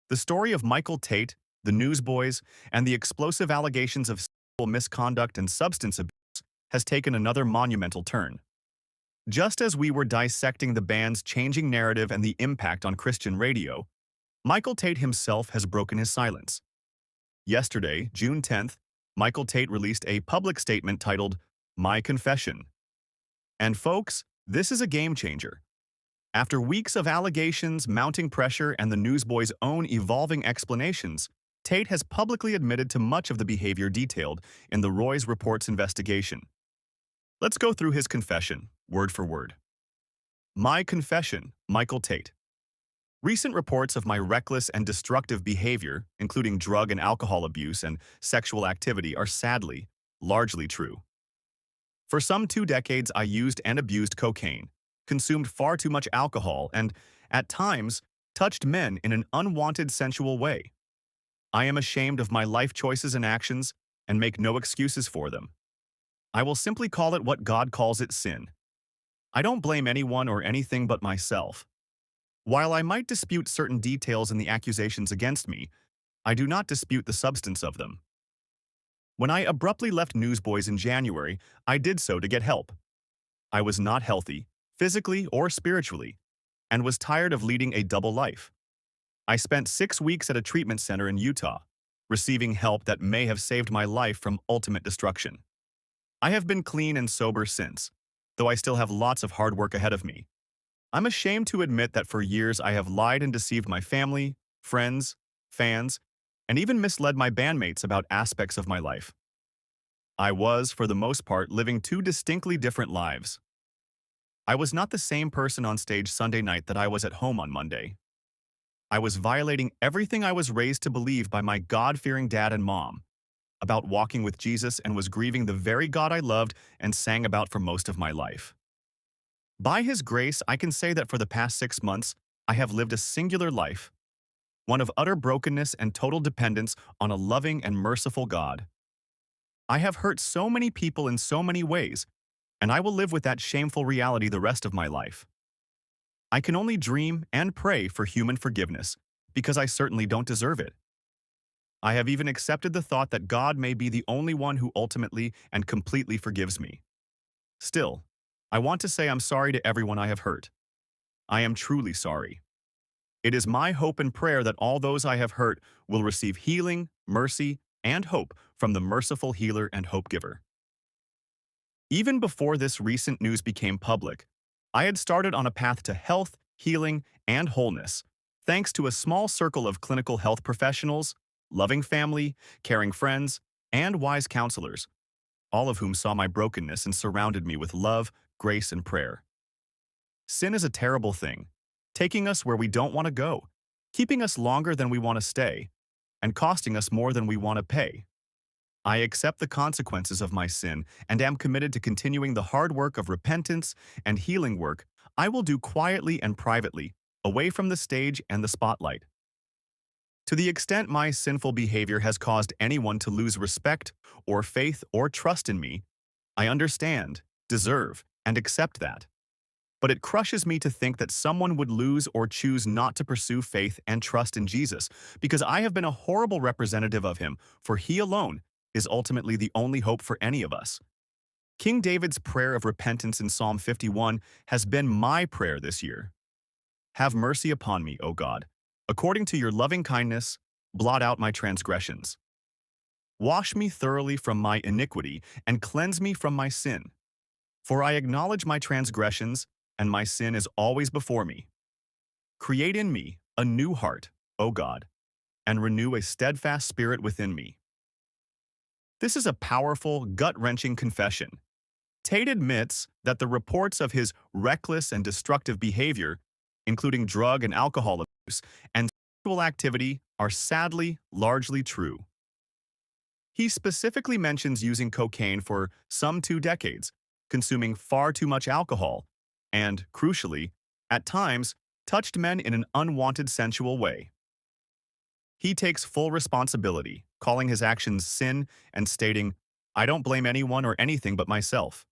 The story of Michael Tait, the Newsboys, and the explosive allegations of sexual misconduct and substance abuse has taken another monumental turn. Just as we were dissecting the band's changing narrative and the impact on Christian radio, Michael Tait himself has broken his silence. Yesterday, June 10th, Michael Tait released a public statement titled, "My Confession." And folks, this is a game changer. After weeks of allegations, mounting pressure, and the Newsboys' own evolving explanations, Tate has publicly admitted to much of the behavior detailed in the Roy's Report's investigation. Let's go through his confession, word for word. My confession, Michael Tait. Recent reports of my reckless and destructive behavior, including drug and alcohol abuse and sexual activity, are sadly, largely true. For some 2 decades, I used and abused cocaine, consumed far too much alcohol, and, at times, touched men in an unwanted sensual way. I am ashamed of my life choices and actions and make no excuses for them. I will simply call it what God calls it: sin. I don't blame anyone or anything but myself. While I might dispute certain details in the accusations against me, I do not dispute the substance of them. When I abruptly left Newsboys in January, I did so to get help. I was not healthy, physically or spiritually, and was tired of leading a double life. I spent 6 weeks at a treatment center in Utah, receiving help that may have saved my life from ultimate destruction. I have been clean and sober since, though I still have lots of hard work ahead of me. I'm ashamed to admit that for years I have lied and deceived my family, friends, fans, and even misled my bandmates about aspects of my life. I was, for the most part, living 2 distinctly different lives. I was not the same person on stage Sunday night that I was at home on Monday. I was violating everything I was raised to believe by my God-fearing dad and mom about walking with Jesus, and was grieving the very God I loved and sang about for most of my life. By His grace, I can say that for the past 6 months, I have lived a singular life, one of utter brokenness and total dependence on a loving and merciful God. I have hurt so many people in so many ways, and I will live with that shameful reality the rest of my life. I can only dream and pray for human forgiveness, because I certainly don't deserve it. I have even accepted the thought that God may be the only one who ultimately and completely forgives me. Still, I want to say I'm sorry to everyone I have hurt. I am truly sorry. It is my hope and prayer that all those I have hurt will receive healing, mercy, and hope from the merciful healer and hope giver. Even before this recent news became public, I had started on a path to health, healing, and wholeness, thanks to a small circle of clinical health professionals, loving family, caring friends, and wise counselors, all of whom saw my brokenness and surrounded me with love, grace, and prayer. Sin is a terrible thing, taking us where we don't want to go, keeping us longer than we want to stay, and costing us more than we want to pay. I accept the consequences of my sin and am committed to continuing the hard work of repentance and healing work I will do quietly and privately, away from the stage and the spotlight. To the extent my sinful behavior has caused anyone to lose respect or faith or trust in me, I understand, deserve, and accept that. But it crushes me to think that someone would lose or choose not to pursue faith and trust in Jesus, because I have been a horrible representative of Him, for He alone is ultimately the only hope for any of us. King David's prayer of repentance in Psalm 51 has been my prayer this year. Have mercy upon me, O God. According to your loving kindness, blot out my transgressions. Wash me thoroughly from my iniquity and cleanse me from my sin. For I acknowledge my transgressions, and my sin is always before me. Create in me a new heart, O God, and renew a steadfast spirit within me. This is a powerful, gut-wrenching confession. Tate admits that the reports of his reckless and destructive behavior, including drug and alcohol abuse and sexual activity, are sadly largely true. He specifically mentions using cocaine for some 2 decades, consuming far too much alcohol, and, crucially, at times, touched men in an unwanted sensual way. He takes full responsibility, calling his actions sin and stating, "I don't blame anyone or anything but myself."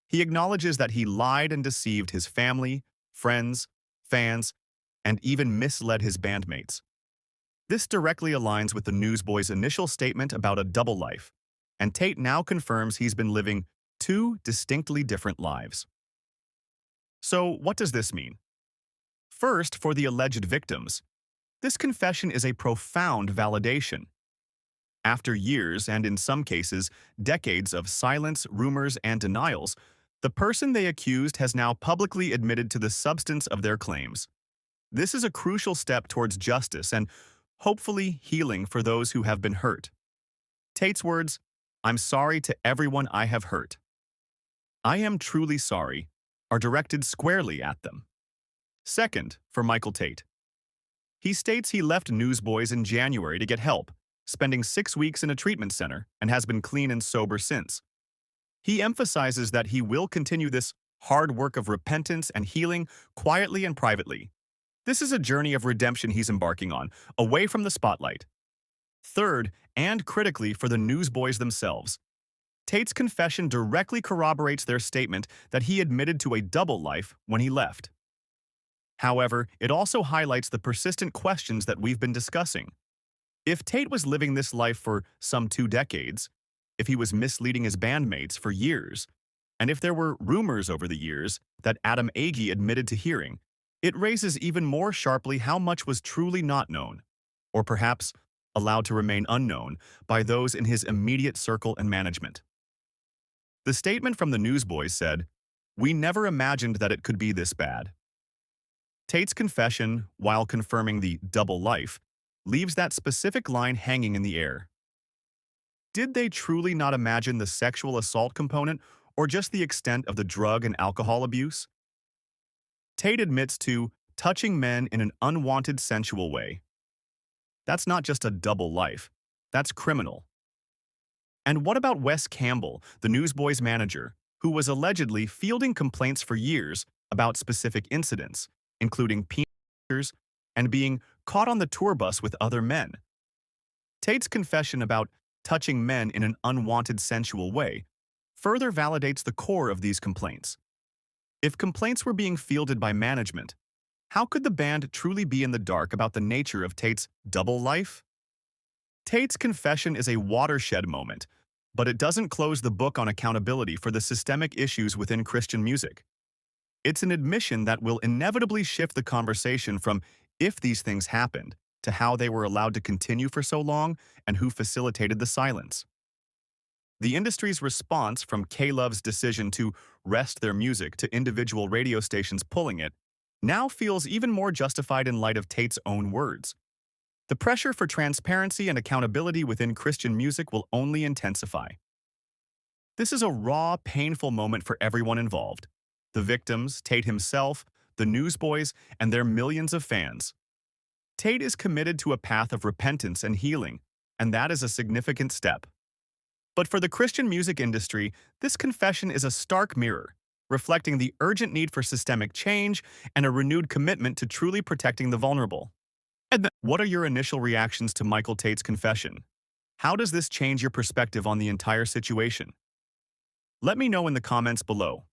He acknowledges that he lied and deceived his family, friends, fans, and even misled his bandmates. This directly aligns with the newsboy's initial statement about a double life, and Tate now confirms he's been living two distinctly different lives. So, what does this mean? First, for the alleged victims, this confession is a profound validation. After years, and in some cases, decades of silence, rumors, and denials, the person they accused has now publicly admitted to the substance of their claims. This is a crucial step towards justice and, hopefully, healing for those who have been hurt. Tate's words, "I'm sorry to everyone I have hurt. I am truly sorry," are directed squarely at them. Second, for Michael Tait. He states he left Newsboys in January to get help, spending 6 weeks in a treatment center, and has been clean and sober since. He emphasizes that he will continue this hard work of repentance and healing quietly and privately. This is a journey of redemption he's embarking on, away from the spotlight. Third, and critically for the newsboys themselves, Tate's confession directly corroborates their statement that he admitted to a double life when he left. However, it also highlights the persistent questions that we've been discussing. If Tate was living this life for some 2 decades, if he was misleading his bandmates for years, and if there were rumors over the years that Adam Agee admitted to hearing, it raises even more sharply how much was truly not known, or perhaps allowed to remain unknown, by those in his immediate circle and management. The statement from the newsboys said, "We never imagined that it could be this bad." Tate's confession, while confirming the double life, leaves that specific line hanging in the air. Did they truly not imagine the sexual assault component or just the extent of the drug and alcohol abuse? Tate admits to touching men in an unwanted sensual way. That's not just a double life. That's criminal. And what about Wes Campbell, the Newsboys manager, who was allegedly fielding complaints for years about specific incidents, including pictures and being caught on the tour bus with other men? Tate's confession about touching men in an unwanted sensual way further validates the core of these complaints. If complaints were being fielded by management, how could the band truly be in the dark about the nature of Tate's double life? Tate's confession is a watershed moment, but it doesn't close the book on accountability for the systemic issues within Christian music. It's an admission that will inevitably shift the conversation from if these things happened to how they were allowed to continue for so long and who facilitated the silence. The industry's response, from K-Love's decision to wrest their music to individual radio stations pulling it, now feels even more justified in light of Tate's own words. The pressure for transparency and accountability within Christian music will only intensify. This is a raw, painful moment for everyone involved: the victims, Tate himself, the newsboys, and their millions of fans. Tate is committed to a path of repentance and healing, and that is a significant step. But for the Christian music industry, this confession is a stark mirror, reflecting the urgent need for systemic change and a renewed commitment to truly protecting the vulnerable. And what are your initial reactions to Michael Tate's confession? How does this change your perspective on the entire situation? Let me know in the comments below.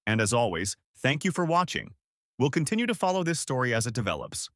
And as always, thank you for watching. We'll continue to follow this story as it develops.